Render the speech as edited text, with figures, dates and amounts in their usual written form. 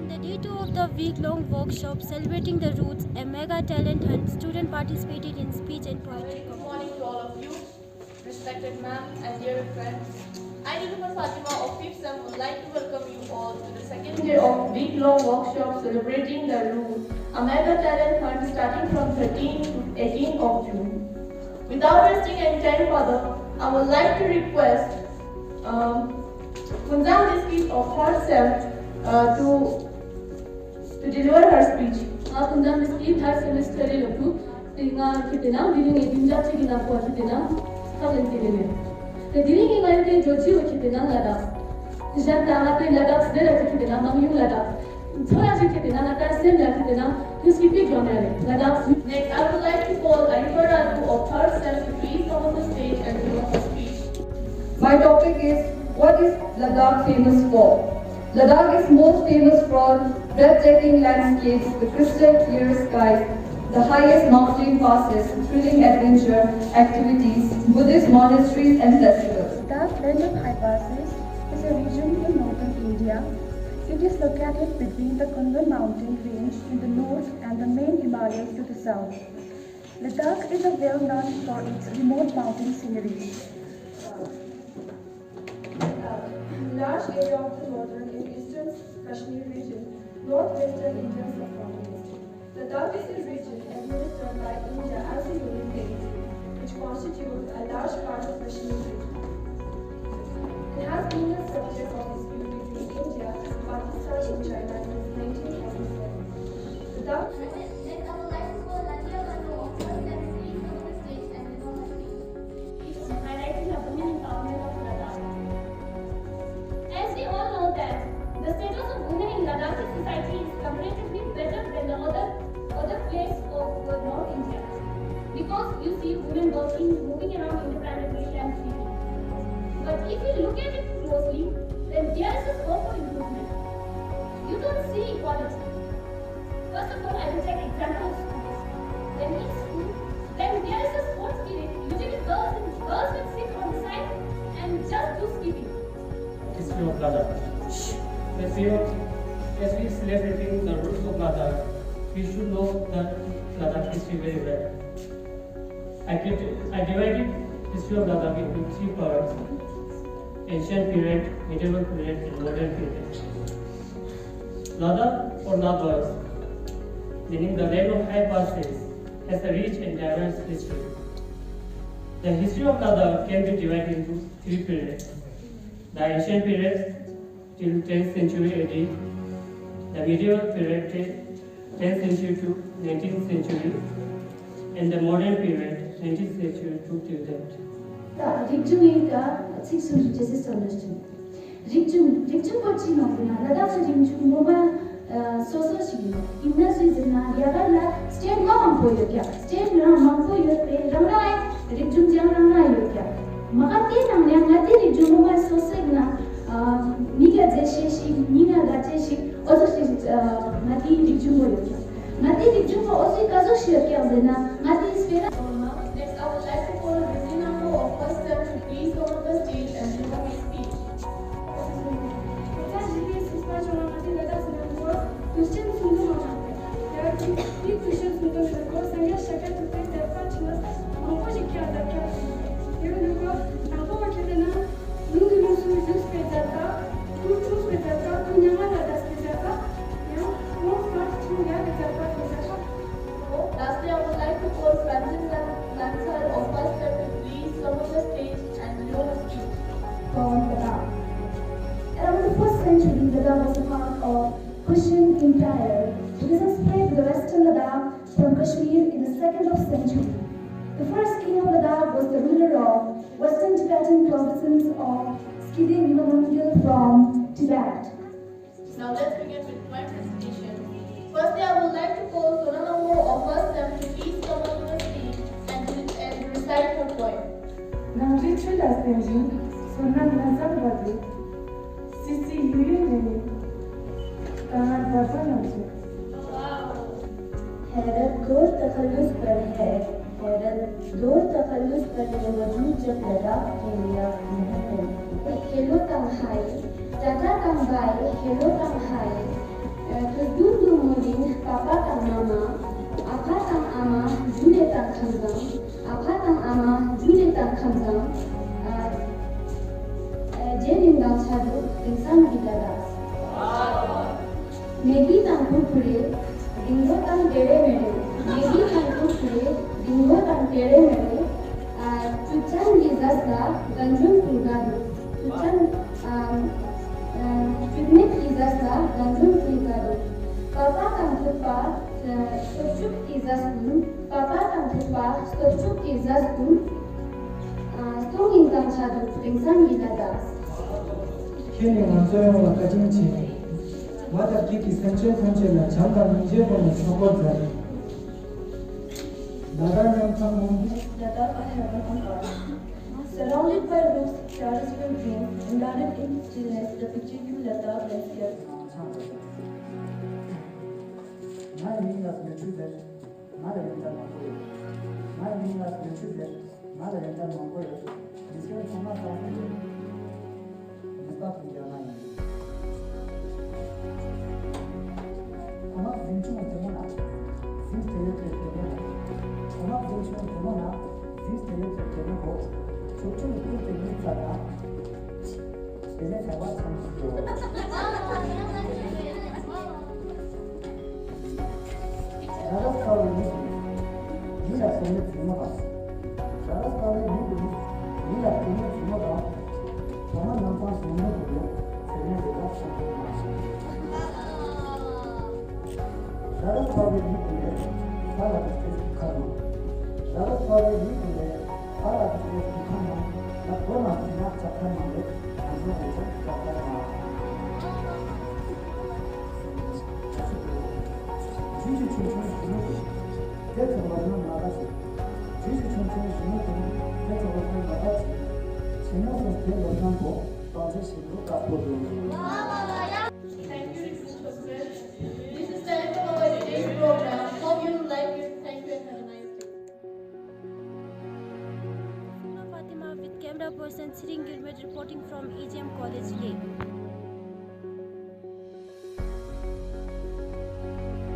On the day 2 of the week-long workshop celebrating the roots, a mega talent hunt, students participated in speech and poetry. Good morning to all of you, respected ma'am and dear friends. I, Niluma Fatima of 5th Sem, would like to welcome you all to the second day of week-long workshop celebrating the roots, a mega talent hunt starting from 13th to 18th of June. Without wasting any time further, I would like to request Kunzam Diskis of 3rd Sem to deliver her speech. Kunzam Diskis 3rd semester loku tinga kitena diring edinja chigina po kitena kalen tirene. The diring ingayte joji kitena lada. Jab dana pe lada sdera kitena mamyu lada. Thoda ji kitena lada sem la kitena kiski pe jonare lada. Next, I would like to call Ayuba Raju of 3rd Sem to please come on the stage and deliver her speech. My topic is, what is Ladakh famous for? Ladakh is most famous for breathtaking landscapes, the crystal clear skies, the highest mountain passes, thrilling adventure activities, Buddhist monasteries and festivals. Ladakh range of high passes is a region in northern India. It is located between the Kunlun mountain range in the north and the main Himalayas to the south. Ladakh is well known for its remote mountain scenery. Large area of the northern and eastern Kashmir region, northwestern Indian subcontinent. Ladakh is a region administered by India as a union territory, which constitutes a large part of Kashmir region. It has been a subject of dispute between India, Pakistan and China since 1947. Ladakh highlighting the women empowerment of Ladakh. As we all know that the status of women in Ladakhi society is comparatively better than the other place of North India, because you see women working, moving around independently and freely. But if you look at it closely, then there is a scope for improvement. You don't see equality. First of all, I will take example of schools. When in school, then there is a sports period. Usually girls will sit on the side and just do skipping. History of Ladakh. As we celebrating the roots of Ladakh, we should know the Ladakh history very well. I divided history of Ladakh into 3 parts: ancient period, medieval period, and modern period. Ladakh or Lagos, meaning the land of high passes, has a rich and diverse history. The history of Ladakh can be divided into 3 periods: the ancient period till 10th century AD, the medieval period 10th century to 19th century, and the modern period 20th century to present. Rigjumiga 600 Jesus understand. Rigjum kochi no na Ladakh rigjum moma soso chigi. Inna season yagala state ma mampo yokya. State na mampo yoke ramna rigjum jam ramna yokya. Magati namnya ngati rigjum moma soso na niga jeshi niga gacheshi ozo ngati rigjum yokya. Ngati rigjum ozo kazo yokya zena ngati sfera. Next, I would like to call Rizina of 1st Sem to please come on the stage and deliver his speech. Lastly, I would like to call Francis Lansar of 1st Sem to please come on the stage and deliver his speech. From Ladakh. Around the 1st century, Ladakh was a part of Kushan Empire. It is spread to the western Ladakh from Kashmir in the 2nd century. The first king of Ladakh was the ruler of western Tibetan province of Skide from Tibet. Now let's begin with my presentation. Firstly, I would like to call Sonanamo of 1st Sem to please come on the stage and recite her poem. Nangritri Lasenji, Sunan Nazar Badu, Sisi Yuyu Nini, Tahan Bazan Namji. हैरत घोर तखल्लुस पर है, हैरत घोर तखल्लुस पर ये वजूद जब लगा खेलिया महफिल। खेलो तंहाई, जाता तंबाई, खेलो तंहाई, Terdudu molin papa tang mama, apa tang ama, jule tang khanzang, apa tang ama, jule tang khanzang, jenin dang chadu, insan gidaras. Megi tang pupure, dingo tang tere mere, megi tang pupure, dingo tang tere mere, chuchan gizasla, ganjun pulgadu, chuchan Picnic izasla ganjun pulgadu. Papa tang tupa, stopchuk izaskun, papa tang tupa, stopchuk izaskun, stung ingkang chadu, ringsan gidadas. Kini wanzoyo wakajinchi, wata kiki sanche sanche la chanda munjebo na chokozari. Nagarang tangmungi, Ladakh I have an heart. Surrounded by roofs, stars will dream, embedded in stillness, the picture you Ladakh left here. my mingas mechude, mara yenda mangoyo. My mingas mechude, mara yenda mangoyo. Nisyo kama tango, nisba pujana yi. Kama zinchu mtemona, zinch tele temona. Kama zinchu mtemona, zinch tele temona. Chocho ikut tele sana. Ini saya sampai. Raras kawai bila seni cuma kas. Raras kawai bila seni cuma kas. Sama nampak semua itu seni dekat sama. Raras kawai bila salah kita karma. Raras kawai bila salah kita karma. Tak pernah nak cakap mana, asal kita cakap mana. 주시 천천히 주무고 대처하는 나가시 주시 천천히 주무고 대처하는 나가시 제목은 대원한고 빠지시로 깎고도 Thank you, This is the end of our today's program. Hope you like it. Thank you and have a nice day. Fatima with camera person Sirin Gilbert reporting from EGM College Lake.